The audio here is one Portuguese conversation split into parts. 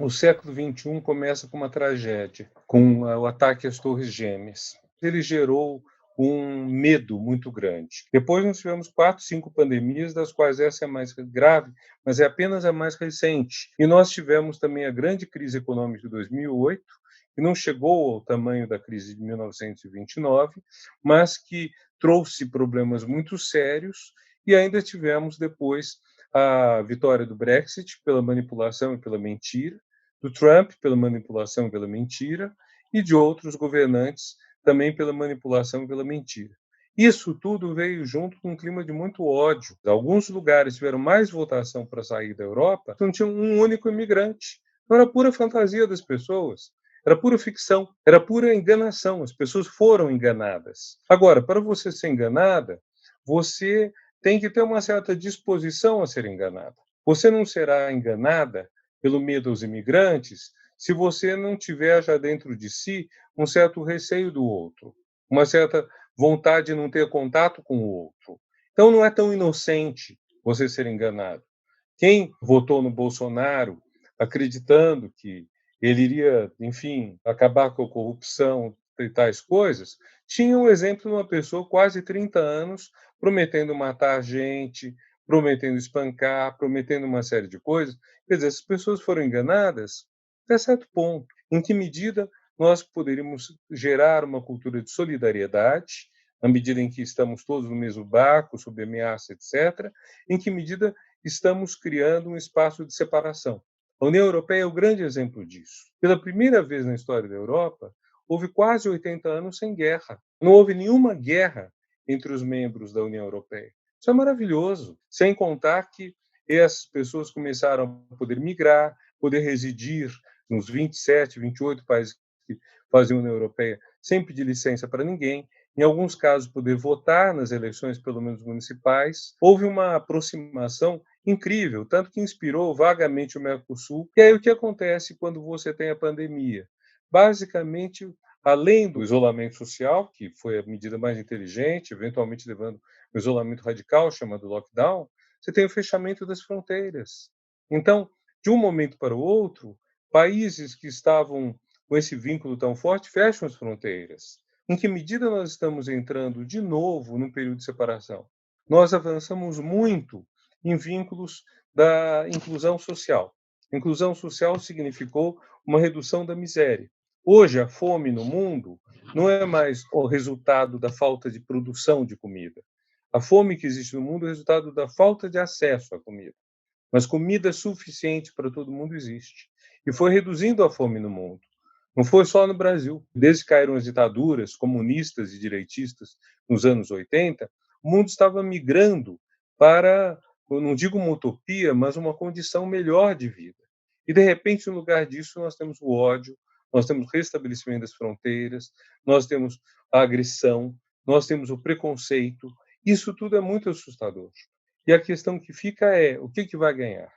O século XXI começa com uma tragédia, com o ataque às Torres Gêmeas. Ele gerou um medo muito grande. Depois nós tivemos 4, 5 pandemias, das quais essa é a mais grave, mas é apenas a mais recente. E nós tivemos também a grande crise econômica de 2008, que não chegou ao tamanho da crise de 1929, mas que trouxe problemas muito sérios, e ainda tivemos depois a vitória do Brexit pela manipulação e pela mentira, do Trump pela manipulação e pela mentira, e de outros governantes também pela manipulação e pela mentira. Isso tudo veio junto com um clima de muito ódio. Alguns lugares tiveram mais votação para sair da Europa, não tinha um único imigrante. Então era pura fantasia das pessoas, era pura ficção, era pura enganação. As pessoas foram enganadas. Agora, para você ser enganada, você tem que ter uma certa disposição a ser enganada. Você não será enganada pelo medo aos imigrantes se você não tiver já dentro de si um certo receio do outro, uma certa vontade de não ter contato com o outro. Então não é tão inocente você ser enganado. Quem votou no Bolsonaro acreditando que ele iria, enfim, acabar com a corrupção e tais coisas, tinha um exemplo de uma pessoa quase 30 anos prometendo matar gente, prometendo espancar, prometendo uma série de coisas. Quer dizer, essas pessoas foram enganadas até certo ponto. Em que medida nós poderíamos gerar uma cultura de solidariedade, na medida em que estamos todos no mesmo barco, sob ameaça, etc., em que medida estamos criando um espaço de separação. A União Europeia é o grande exemplo disso. Pela primeira vez na história da Europa, houve quase 80 anos sem guerra. Não houve nenhuma guerra entre os membros da União Europeia. Isso é maravilhoso, sem contar que essas pessoas começaram a poder migrar, poder residir nos 27, 28 países que fazem a União Europeia sem pedir licença para ninguém, em alguns casos poder votar nas eleições, pelo menos municipais. Houve uma aproximação incrível, tanto que inspirou vagamente o Mercosul. E aí o que acontece quando você tem a pandemia? Basicamente, além do isolamento social, que foi a medida mais inteligente, eventualmente levando ao isolamento radical, chamado lockdown, você tem o fechamento das fronteiras. Então, de um momento para o outro, países que estavam com esse vínculo tão forte fecham as fronteiras. Em que medida nós estamos entrando de novo num período de separação? Nós avançamos muito em vínculos da inclusão social. Inclusão social significou uma redução da miséria. Hoje, a fome no mundo não é mais o resultado da falta de produção de comida. A fome que existe no mundo é o resultado da falta de acesso à comida. Mas comida suficiente para todo mundo existe. E foi reduzindo a fome no mundo. Não foi só no Brasil. Desde que caíram as ditaduras comunistas e direitistas nos anos 80, o mundo estava migrando para, eu não digo uma utopia, mas uma condição melhor de vida. E, de repente, no lugar disso, nós temos o ódio, nós temos o restabelecimento das fronteiras, nós temos a agressão, nós temos o preconceito. Isso tudo é muito assustador. E a questão que fica é: o que vai ganhar?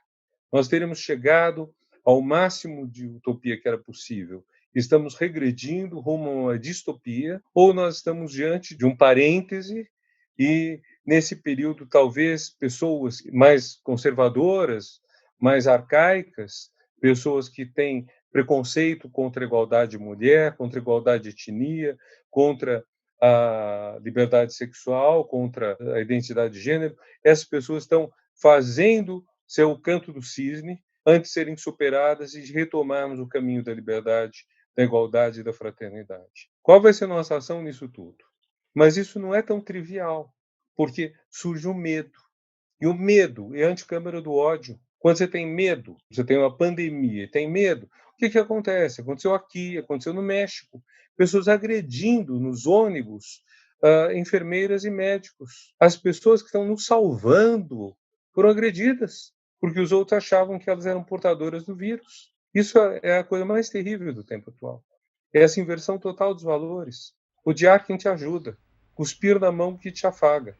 Nós teremos chegado ao máximo de utopia que era possível. Estamos regredindo rumo a uma distopia, ou nós estamos diante de um parêntese e, nesse período, talvez pessoas mais conservadoras, mais arcaicas, pessoas que têm preconceito contra a igualdade de mulher, contra a igualdade de etnia, contra a liberdade sexual, contra a identidade de gênero, essas pessoas estão fazendo seu canto do cisne antes de serem superadas e retomarmos o caminho da liberdade, da igualdade e da fraternidade. Qual vai ser a nossa ação nisso tudo? Mas isso não é tão trivial, porque surge o medo. E o medo é a anticâmara do ódio. Quando você tem medo, você tem uma pandemia e tem medo, o que acontece? Aconteceu aqui, aconteceu no México. Pessoas agredindo nos ônibus enfermeiras e médicos. As pessoas que estão nos salvando foram agredidas, porque os outros achavam que elas eram portadoras do vírus. Isso é a coisa mais terrível do tempo atual. É essa inversão total dos valores. Odiar quem te ajuda, cuspir na mão que te afaga.